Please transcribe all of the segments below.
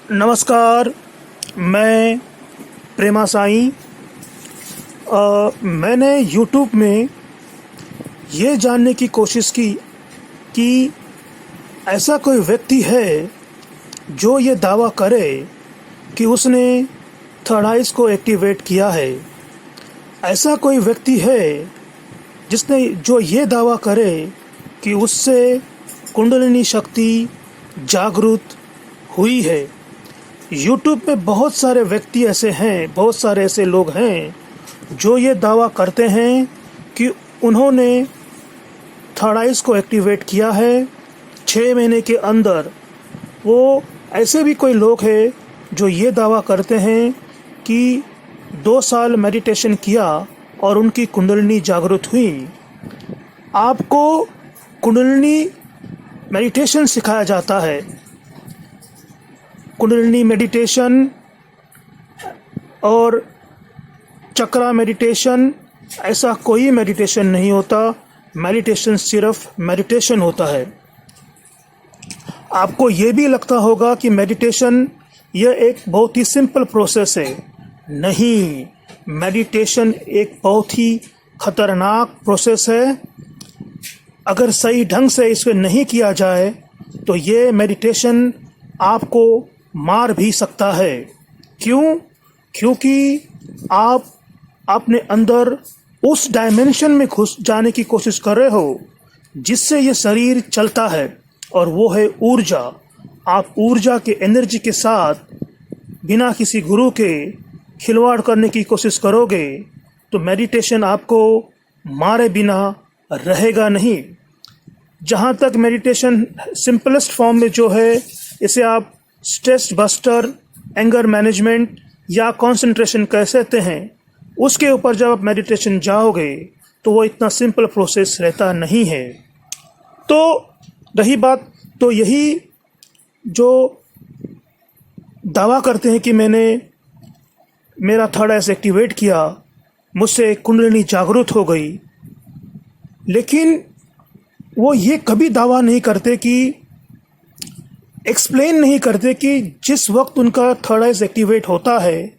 नमस्कार। मैं प्रेमा साईं। मैंने यूट्यूब में ये जानने की कोशिश की कि ऐसा कोई व्यक्ति है जो ये दावा करे कि उसने थर्ड आइज़ को एक्टिवेट किया है। ऐसा कोई व्यक्ति है जिसने जो ये दावा करे कि उससे कुंडलिनी शक्ति जागृत हुई है। यूट्यूब पे बहुत सारे व्यक्ति ऐसे हैं, बहुत सारे ऐसे लोग हैं जो ये दावा करते हैं कि उन्होंने थर्ड आइज़ को एक्टिवेट किया है 6 महीने के अंदर। वो ऐसे भी कोई लोग हैं जो ये दावा करते हैं कि 2 साल मेडिटेशन किया और उनकी कुंडलिनी जागृत हुई। आपको कुंडलिनी मेडिटेशन सिखाया जाता है। कुंडलिनी मेडिटेशन और चक्रा मेडिटेशन ऐसा कोई मेडिटेशन नहीं होता। मेडिटेशन सिर्फ मेडिटेशन होता है। आपको ये भी लगता होगा कि मेडिटेशन यह एक बहुत ही सिंपल प्रोसेस है। नहीं, मेडिटेशन एक बहुत ही खतरनाक प्रोसेस है। अगर सही ढंग से इसे नहीं किया जाए तो ये मेडिटेशन आपको मार भी सकता है। क्यों? क्योंकि आप अपने अंदर उस डायमेंशन में घुस जाने की कोशिश कर रहे हो जिससे ये शरीर चलता है, और वो है ऊर्जा। आप ऊर्जा के एनर्जी के साथ बिना किसी गुरु के खिलवाड़ करने की कोशिश करोगे तो मेडिटेशन आपको मारे बिना रहेगा नहीं। जहाँ तक मेडिटेशन सिंपलेस्ट फॉर्म में जो है, इसे आप स्ट्रेस बस्टर, एंगर मैनेजमेंट या कंसंट्रेशन कह सकते हैं। उसके ऊपर जब आप मेडिटेशन जाओगे तो वो इतना सिंपल प्रोसेस रहता नहीं है। तो रही बात, तो यही जो दावा करते हैं कि मैंने मेरा थर्ड आइज़ एक्टिवेट किया, मुझसे कुंडलिनी जागृत हो गई, लेकिन वो ये कभी दावा नहीं करते कि एक्सप्लेन नहीं करते कि जिस वक्त उनका थर्ड आइज़ एक्टिवेट होता है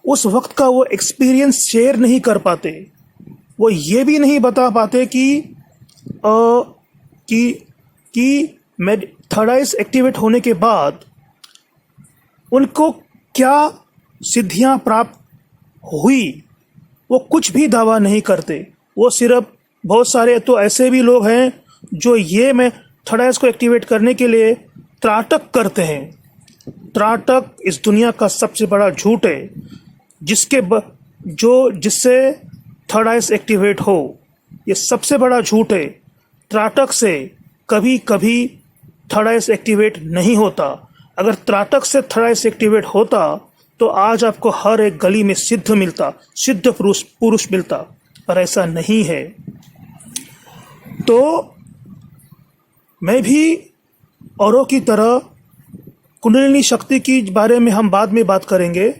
उस वक्त का वो एक्सपीरियंस शेयर नहीं कर पाते। वो ये भी नहीं बता पाते कि थर्ड आइज़ एक्टिवेट होने के बाद उनको क्या सिद्धियां प्राप्त हुई। वो कुछ भी दावा नहीं करते। वो सिर्फ, बहुत सारे तो ऐसे भी लोग हैं जो ये मैं थर्ड आइज़ को एक्टिवेट करने के लिए त्राटक करते हैं। त्राटक इस दुनिया का सबसे बड़ा झूठ है। जिससे थर्ड आइज़ एक्टिवेट हो, ये सबसे बड़ा झूठ है। त्राटक से कभी कभी थर्ड आइज़ एक्टिवेट नहीं होता। अगर त्राटक से थर्ड आइज़ एक्टिवेट होता तो आज आपको हर एक गली में सिद्ध पुरुष मिलता, पर ऐसा नहीं है। तो मैं भी औरों की तरह कुंडलिनी शक्ति की बारे में हम बाद में बात करेंगे।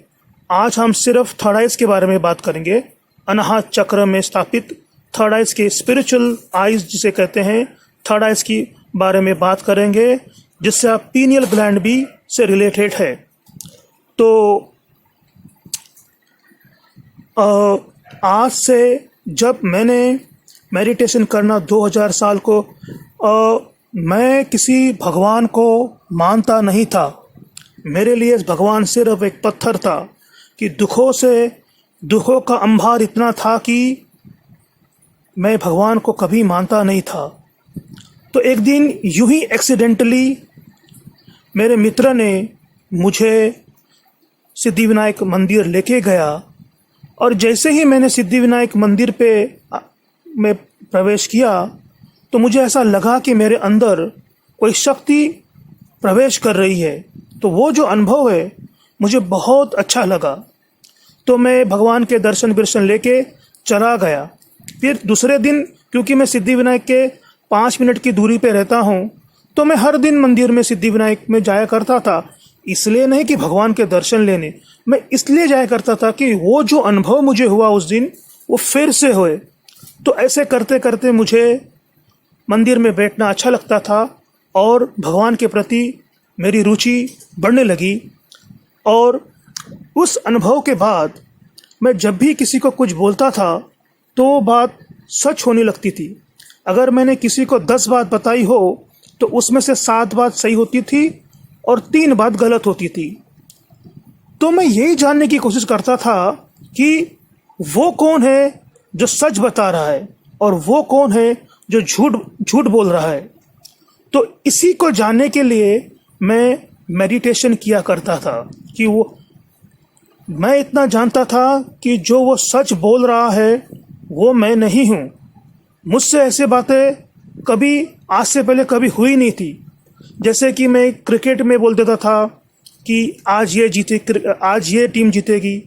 आज हम सिर्फ थर्ड आइज़ के बारे में बात करेंगे। अनाहत चक्र में स्थापित थर्ड आइज़ के स्पिरिचुअल आइज़ जिसे कहते हैं, थर्ड आइज़ की बारे में बात करेंगे, जिससे आप पीनियल ग्लैंड भी से रिलेटेड है। तो आज से जब मैंने मेडिटेशन करना 2000 साल को, मैं किसी भगवान को मानता नहीं था। मेरे लिए भगवान सिर्फ एक पत्थर था कि दुखों का अंबार इतना था कि मैं भगवान को कभी मानता नहीं था। तो एक दिन यूं ही एक्सीडेंटली मेरे मित्र ने मुझे सिद्धिविनायक मंदिर लेके गया, और जैसे ही मैंने सिद्धिविनायक मंदिर पे में प्रवेश किया तो मुझे ऐसा लगा कि मेरे अंदर कोई शक्ति प्रवेश कर रही है। तो वो जो अनुभव है मुझे बहुत अच्छा लगा। तो मैं भगवान के दर्शन लेके चला गया। फिर दूसरे दिन, क्योंकि मैं सिद्धिविनायक के 5 मिनट की दूरी पे रहता हूँ, तो मैं हर दिन मंदिर में सिद्धिविनायक में जाया करता था। इसलिए नहीं कि भगवान के दर्शन लेने, मैं इसलिए जाया करता था कि वो जो अनुभव मुझे हुआ उस दिन वो फिर से होए। तो ऐसे करते करते मुझे मंदिर में बैठना अच्छा लगता था और भगवान के प्रति मेरी रुचि बढ़ने लगी। और उस अनुभव के बाद मैं जब भी किसी को कुछ बोलता था तो वो बात सच होने लगती थी। अगर मैंने किसी को 10 बात बताई हो तो उसमें से 7 बात सही होती थी और 3 बात गलत होती थी। तो मैं यही जानने की कोशिश करता था कि वो कौन है जो सच बता रहा है और वो कौन है जो झूठ झूठ बोल रहा है। तो इसी को जानने के लिए मैं मेडिटेशन किया करता था कि मैं इतना जानता था कि जो वो सच बोल रहा है वो मैं नहीं हूँ। मुझसे ऐसे बातें कभी आज से पहले कभी हुई नहीं थी। जैसे कि मैं क्रिकेट में बोल देता था कि आज ये टीम जीतेगी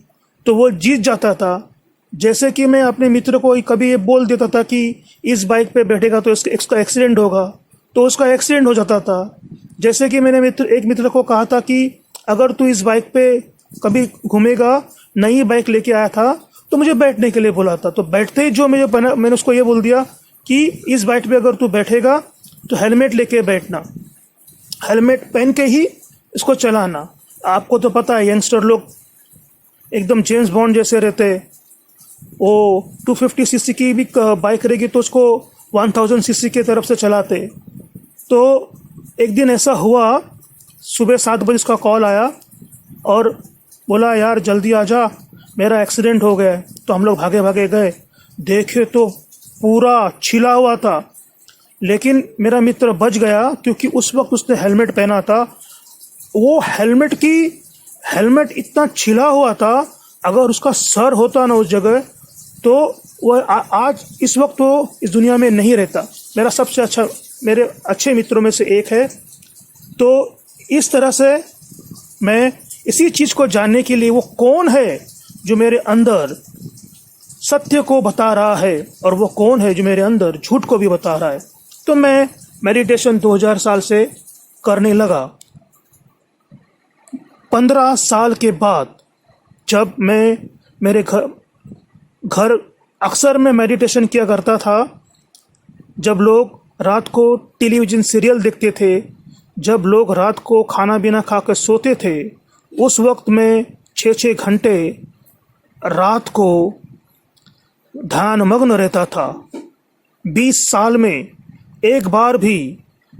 तो वो जीत जाता था। जैसे कि मैं अपने मित्र को कभी ये बोल देता था कि इस बाइक पे बैठेगा तो इसका एक्सीडेंट होगा तो उसका एक्सीडेंट हो जाता था। जैसे कि मैंने एक मित्र को कहा था कि अगर तू इस बाइक पे कभी घूमेगा, नई बाइक लेके आया था तो मुझे बैठने के लिए बोला था। तो बैठते ही मैंने उसको ये बोल दिया कि इस बाइक पे अगर तू बैठेगा तो हेलमेट लेके बैठना, हेलमेट पहन के ही इसको चलाना। आपको तो पता है यंगस्टर लोग एकदम जेम्स बॉन्ड जैसे रहते। वो 250 सीसी की भी बाइक रहेगी तो उसको 1000 सीसी की तरफ से चलाते। तो एक दिन ऐसा हुआ, सुबह 7 बजे उसका कॉल आया और बोला यार जल्दी आ जा, मेरा एक्सीडेंट हो गया है। तो हम लोग भागे भागे गए, देखे तो पूरा छिला हुआ था। लेकिन मेरा मित्र बच गया क्योंकि उस वक्त उसने हेलमेट पहना था। वो हेलमेट इतना छिला हुआ था, अगर उसका सर होता ना उस जगह तो वह आज इस वक्त वो इस दुनिया में नहीं रहता। मेरे अच्छे मित्रों में से एक है। तो इस तरह से मैं इसी चीज़ को जानने के लिए वो कौन है जो मेरे अंदर सत्य को बता रहा है और वो कौन है जो मेरे अंदर झूठ को भी बता रहा है, तो मैं मेडिटेशन 2000 साल से करने लगा। 15 साल के बाद जब मैं मेरे घर अक्सर मैं मेडिटेशन किया करता था। जब लोग रात को टेलीविज़न सीरियल देखते थे, जब लोग रात को खाना पीना खा कर सोते थे, उस वक्त मैं 6-6 घंटे रात को ध्यान मग्न रहता था। 20 साल में एक बार भी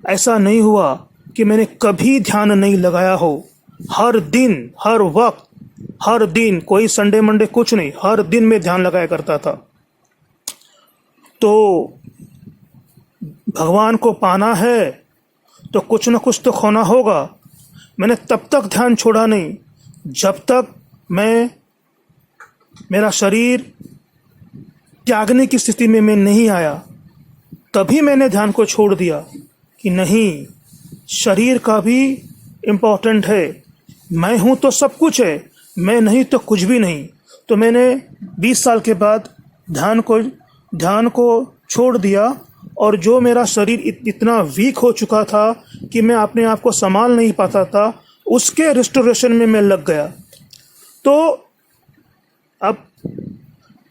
ऐसा नहीं हुआ कि मैंने कभी ध्यान नहीं लगाया हो। हर दिन, हर वक्त, हर दिन, कोई संडे मंडे कुछ नहीं, हर दिन में ध्यान लगाया करता था। तो भगवान को पाना है तो कुछ न कुछ तो खोना होगा। मैंने तब तक ध्यान छोड़ा नहीं जब तक मेरा शरीर त्यागने की स्थिति में मैं नहीं आया। तभी मैंने ध्यान को छोड़ दिया कि नहीं, शरीर का भी इम्पोर्टेंट है। मैं हूँ तो सब कुछ है, मैं नहीं तो कुछ भी नहीं। तो मैंने 20 साल के बाद ध्यान को छोड़ दिया और जो मेरा शरीर इतना वीक हो चुका था कि मैं अपने आप को संभाल नहीं पाता था, उसके रिस्टोरेशन में मैं लग गया। तो अब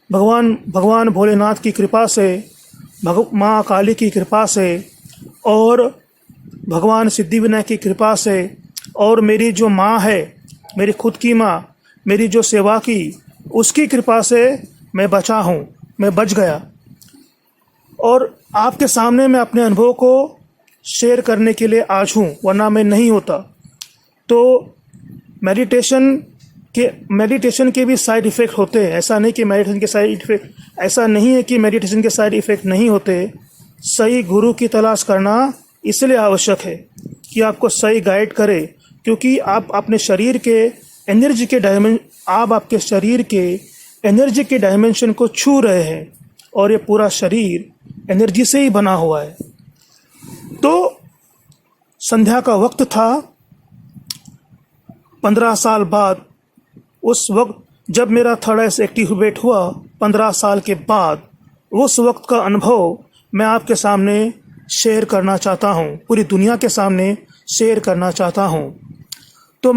भगवान भोलेनाथ की कृपा से, माँ काली की कृपा से और भगवान सिद्धिविनायक की कृपा से और मेरी जो माँ है, मेरी खुद की माँ, मेरी जो सेवा की, उसकी कृपा से मैं बचा हूँ, मैं बच गया। और आपके सामने मैं अपने अनुभव को शेयर करने के लिए आज हूँ, वरना मैं नहीं होता। तो मेडिटेशन के भी साइड इफ़ेक्ट होते हैं। ऐसा नहीं कि मेडिटेशन के साइड इफ़ेक्ट नहीं होते। सही गुरु की तलाश करना इसलिए आवश्यक है कि आपको सही गाइड करे, क्योंकि आप अपने शरीर के एनर्जी के डायमेंशन को छू रहे हैं और ये पूरा शरीर एनर्जी से ही बना हुआ है। तो संध्या का वक्त था। 15 साल बाद, उस वक्त जब मेरा थर्ड आइज एक्टिवेट हुआ, 15 साल के बाद, उस वक्त का अनुभव मैं आपके सामने शेयर करना चाहता हूँ, पूरी दुनिया के सामने शेयर करना चाहता हूँ। तो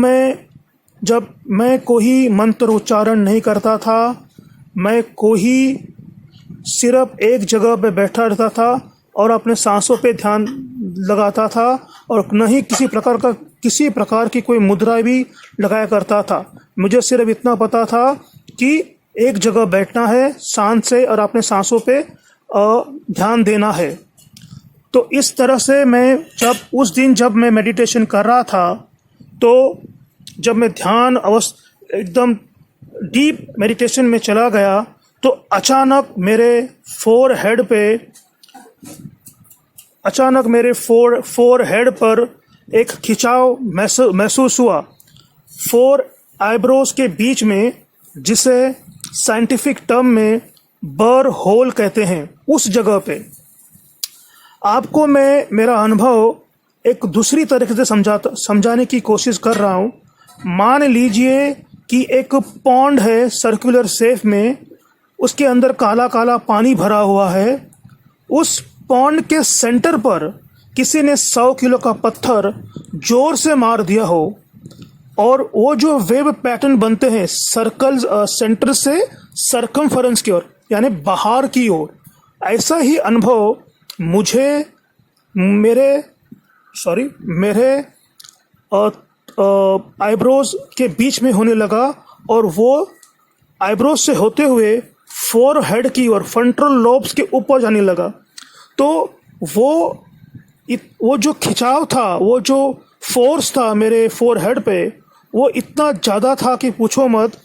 जब मैं कोई मंत्र उच्चारण नहीं करता था, मैं कोई सिर्फ एक जगह पे बैठा रहता था और अपने सांसों पे ध्यान लगाता था और न ही किसी प्रकार का किसी प्रकार की कोई मुद्रा भी लगाया करता था। मुझे सिर्फ इतना पता था कि एक जगह बैठना है शांत से और अपने सांसों पे ध्यान देना है। तो इस तरह से मैं जब मैं मेडिटेशन कर रहा था, तो जब मैं ध्यान एकदम डीप मेडिटेशन में चला गया, तो अचानक मेरे फोर हेड पर एक खिंचाव महसूस हुआ। 4 आईब्रोज के बीच में, जिसे साइंटिफिक टर्म में बर होल कहते हैं, उस जगह पे। आपको मैं मेरा अनुभव एक दूसरी तरीके से समझाने की कोशिश कर रहा हूँ। मान लीजिए कि एक पॉन्ड है सर्कुलर शेप में, उसके अंदर काला काला पानी भरा हुआ है। उस पॉन्ड के सेंटर पर किसी ने 100 किलो का पत्थर जोर से मार दिया हो, और वो जो वेव पैटर्न बनते हैं सर्कल्स, सेंटर से सरकमफेरेंस की ओर, यानी बाहर की ओर, ऐसा ही अनुभव मुझे मेरे आईब्रोज के बीच में होने लगा, और वो आईब्रोज से होते हुए फोरहेड की ओर, फ्रंटल लोब्स के ऊपर जाने लगा। तो वो जो खिंचाव था, वो जो फोर्स था मेरे फोरहेड पे, वो इतना ज़्यादा था कि पूछो मत।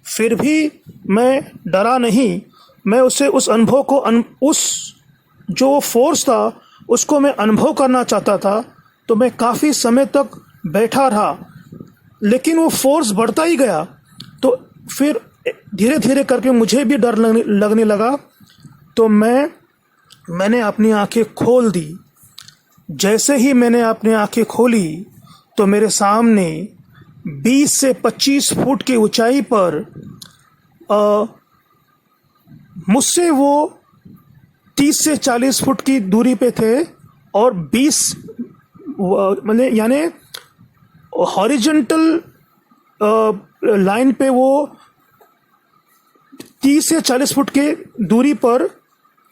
फिर भी मैं डरा नहीं। मैं उस अनुभव को उस जो फोर्स था उसको मैं अनुभव करना चाहता था। तो मैं काफ़ी समय तक बैठा रहा, लेकिन वो फोर्स बढ़ता ही गया। तो फिर धीरे धीरे करके मुझे भी डर लगने लगा। तो मैंने अपनी आंखें खोल दी। जैसे ही मैंने अपनी आंखें खोली, तो मेरे सामने 20 से 25 फुट की ऊंचाई पर मुझसे वो 30 से 40 फुट की दूरी पे थे, और 20 मतलब यानी हॉरिजॉन्टल लाइन पे वो 30 से 40 फुट की दूरी पर,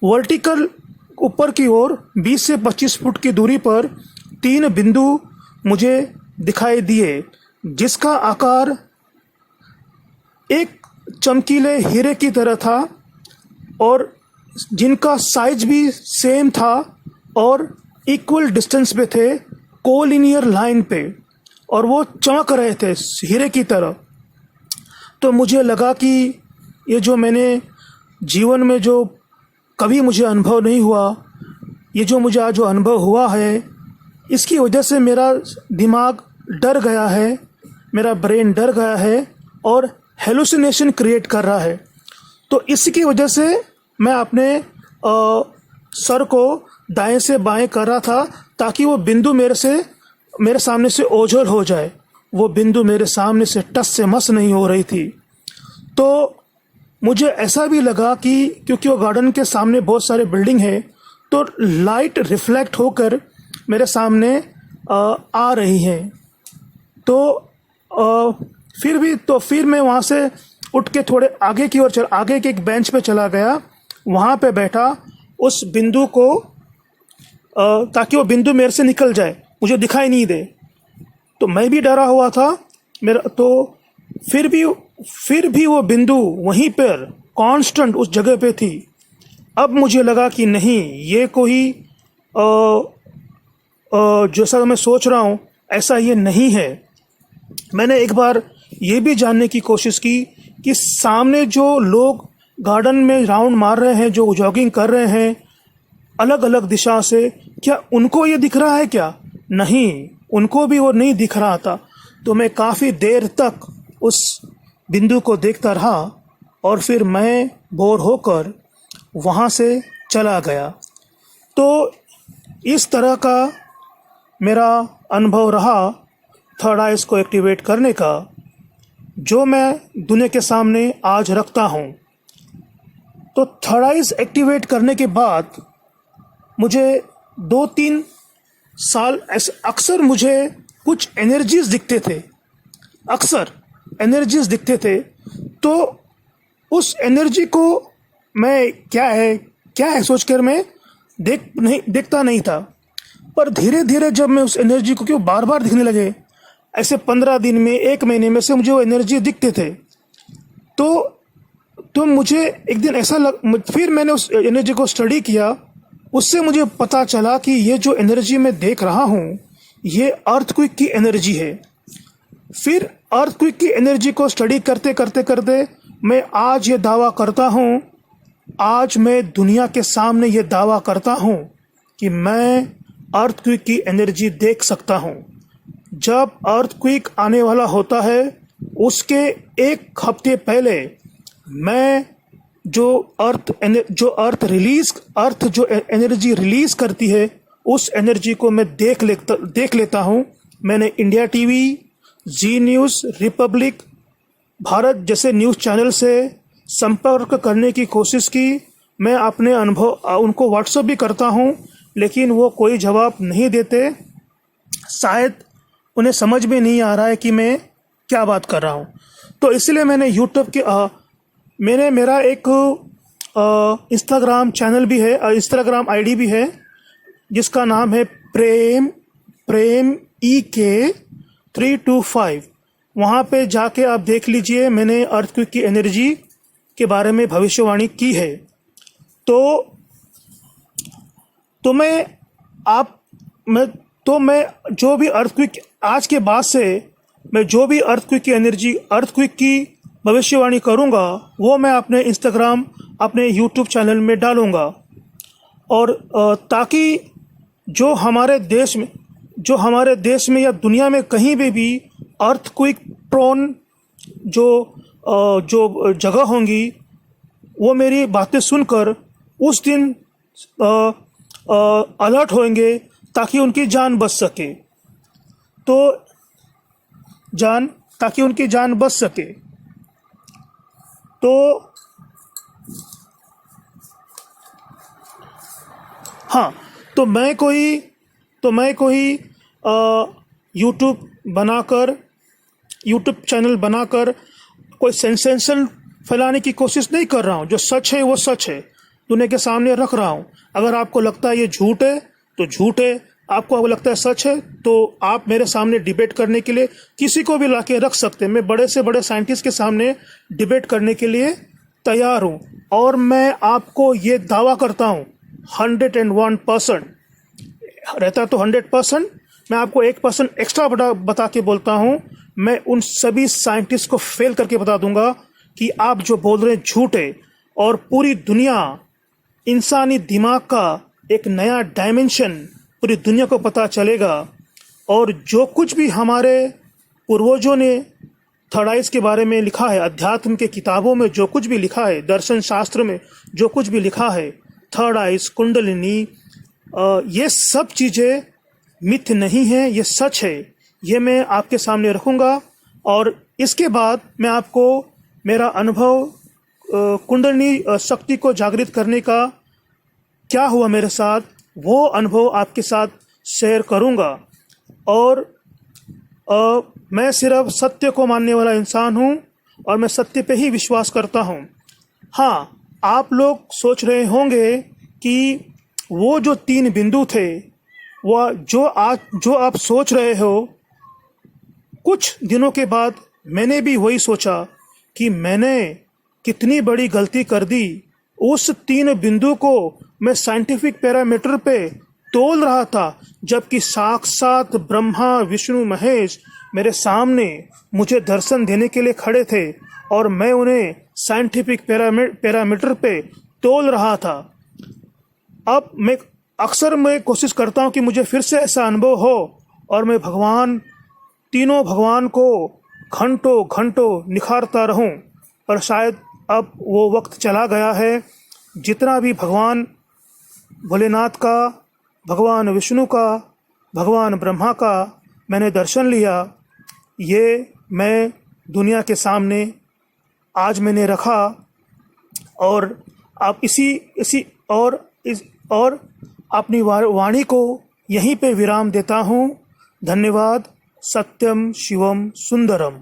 वर्टिकल ऊपर की ओर 20 से 25 फुट की दूरी पर 3 बिंदु मुझे दिखाई दिए, जिसका आकार एक चमकीले हीरे की तरह था, और जिनका साइज भी सेम था, और इक्वल डिस्टेंस पे थे, कोलिनियर लाइन पे, और वो चमक रहे थे हीरे की तरह। तो मुझे लगा कि ये जो मैंने जीवन में जो कभी मुझे अनुभव नहीं हुआ, ये जो मुझे आज जो अनुभव हुआ है, इसकी वजह से मेरा दिमाग डर गया है, मेरा ब्रेन डर गया है, और हेलुसिनेशन क्रिएट कर रहा है। तो इसकी वजह से मैं अपने सर को दाएं से बाएं कर रहा था, ताकि वो बिंदु मेरे सामने से ओझल हो जाए। वो बिंदु मेरे सामने से टस से मस नहीं हो रही थी। तो मुझे ऐसा भी लगा कि क्योंकि वो गार्डन के सामने बहुत सारे बिल्डिंग है, तो लाइट रिफ्लेक्ट होकर मेरे सामने आ रही हैं। तो फिर मैं वहाँ से उठ के थोड़े आगे की ओर आगे के एक बेंच पे चला गया। वहाँ पे बैठा उस बिंदु को, ताकि वो बिंदु मेरे से निकल जाए, मुझे दिखाई नहीं दे। तो मैं भी डरा हुआ था फिर भी वो बिंदु वहीं पर कांस्टेंट उस जगह पे थी। अब मुझे लगा कि नहीं, ये कोई जैसा मैं सोच रहा हूँ ऐसा ये नहीं है। मैंने एक बार ये भी जानने की कोशिश की कि सामने जो लोग गार्डन में राउंड मार रहे हैं, जो जॉगिंग कर रहे हैं अलग अलग दिशा से, क्या उनको ये दिख रहा है क्या? नहीं, उनको भी वो नहीं दिख रहा था। तो मैं काफ़ी देर तक उस बिंदु को देखता रहा, और फिर मैं बोर होकर वहाँ से चला गया। तो इस तरह का मेरा अनुभव रहा थर्ड आइज को एक्टिवेट करने का, जो मैं दुनिया के सामने आज रखता हूँ। तो थर्ड आइज एक्टिवेट करने के बाद मुझे 2-3 साल ऐसे अक्सर मुझे कुछ एनर्जीज दिखते थे, अक्सर एनर्जीज दिखते थे। तो उस एनर्जी को मैं क्या है सोचकर मैं देखता नहीं था। पर धीरे धीरे जब मैं उस एनर्जी को क्यों बार बार दिखने लगे, ऐसे 15 दिन में, 1 महीने में से मुझे वो एनर्जी दिखते थे। तो मुझे एक दिन फिर मैंने उस एनर्जी को स्टडी किया। उससे मुझे पता चला कि ये जो एनर्जी मैं देख रहा हूँ, ये अर्थक्वेक की एनर्जी है। फिर अर्थक्वेक की एनर्जी को स्टडी करते करते करते मैं आज ये दावा करता हूँ, आज मैं दुनिया के सामने ये दावा करता हूँ कि मैं अर्थक्वेक की एनर्जी देख सकता हूँ। जब अर्थक्वेक आने वाला होता है, उसके 1 हफ्ते पहले मैं जो एनर्जी रिलीज करती है, उस एनर्जी को मैं देख लेता हूँ। मैंने इंडिया टीवी, जी न्यूज़, रिपब्लिक, भारत जैसे न्यूज़ चैनल से संपर्क करने की कोशिश की। मैं अपने अनुभव उनको व्हाट्सएप भी करता हूँ, लेकिन वो कोई जवाब नहीं देते। शायद उन्हें समझ में नहीं आ रहा है कि मैं क्या बात कर रहा हूँ। तो इसलिए मैंने यूट्यूब के मेरा एक इंस्टाग्राम चैनल भी है, इंस्टाग्राम आईडी भी है, जिसका नाम है प्रेम EK 325। वहाँ पे जाके आप देख लीजिए, मैंने अर्थक्वेक की एनर्जी के बारे में भविष्यवाणी की है। तो मैं जो भी अर्थक्वेक, आज के बाद से मैं जो भी अर्थक्वेक की एनर्जी, अर्थक्वेक की भविष्यवाणी करूँगा, वो मैं अपने इंस्टाग्राम, अपने यूट्यूब चैनल में डालूँगा। और ताकि जो हमारे देश में या दुनिया में कहीं भी अर्थक्वेक प्रोन जो जगह होंगी, वो मेरी बातें सुनकर उस दिन अलर्ट होंगे, ताकि उनकी जान बच सके। ताकि उनकी जान बच सके। तो हाँ, तो मैं कोई यूट्यूब चैनल बनाकर कोई सेंसेशन फैलाने की कोशिश नहीं कर रहा हूँ। जो सच है वो सच है, दुनिया के सामने रख रहा हूँ। अगर आपको लगता है ये झूठ है तो झूठ है, आपको लगता है सच है तो आप मेरे सामने डिबेट करने के लिए किसी को भी लाके रख सकते हैं। मैं बड़े से बड़े साइंटिस्ट के सामने डिबेट करने के लिए तैयार हूँ। और मैं आपको ये दावा करता हूँ 101% रहता तो 100%, मैं आपको 1% एक्स्ट्रा बता के बोलता हूँ। मैं उन सभी साइंटिस्ट को फेल करके बता दूंगा कि आप जो बोल रहे हैं झूठ है। और पूरी दुनिया, इंसानी दिमाग का एक नया डायमेंशन पूरी दुनिया को पता चलेगा। और जो कुछ भी हमारे पूर्वजों ने थर्ड आइज के बारे में लिखा है, अध्यात्म के किताबों में जो कुछ भी लिखा है, दर्शन शास्त्र में जो कुछ भी लिखा है, थर्ड आइज, कुंडलिनी, ये सब चीज़ें मिथ नहीं है, ये सच है। ये मैं आपके सामने रखूँगा। और इसके बाद मैं आपको मेरा अनुभव, कुंडलिनी शक्ति को जागृत करने का क्या हुआ मेरे साथ, वो अनुभव आपके साथ शेयर करूँगा। और मैं सिर्फ सत्य को मानने वाला इंसान हूँ और मैं सत्य पे ही विश्वास करता हूँ। हाँ, आप लोग सोच रहे होंगे कि वो जो 3 बिंदु थे, वो जो आप सोच रहे हो, कुछ दिनों के बाद मैंने भी वही सोचा कि मैंने कितनी बड़ी गलती कर दी। उस 3 बिंदु को मैं साइंटिफिक पैरामीटर पे तोल रहा था, जबकि साक्षात ब्रह्मा, विष्णु, महेश मेरे सामने मुझे दर्शन देने के लिए खड़े थे और मैं उन्हें साइंटिफिक पैरामीटर पे तोल रहा था। अब मैं कोशिश करता हूँ कि मुझे फिर से ऐसा अनुभव हो और मैं तीनों भगवान को घंटों घंटों निखारता रहूं। पर शायद अब वो वक्त चला गया है। जितना भी भगवान भोलेनाथ का, भगवान विष्णु का, भगवान ब्रह्मा का मैंने दर्शन लिया, ये मैं दुनिया के सामने आज मैंने रखा। और आप और अपनी वाणी को यहीं पे विराम देता हूँ। धन्यवाद। सत्यम शिवम सुंदरम।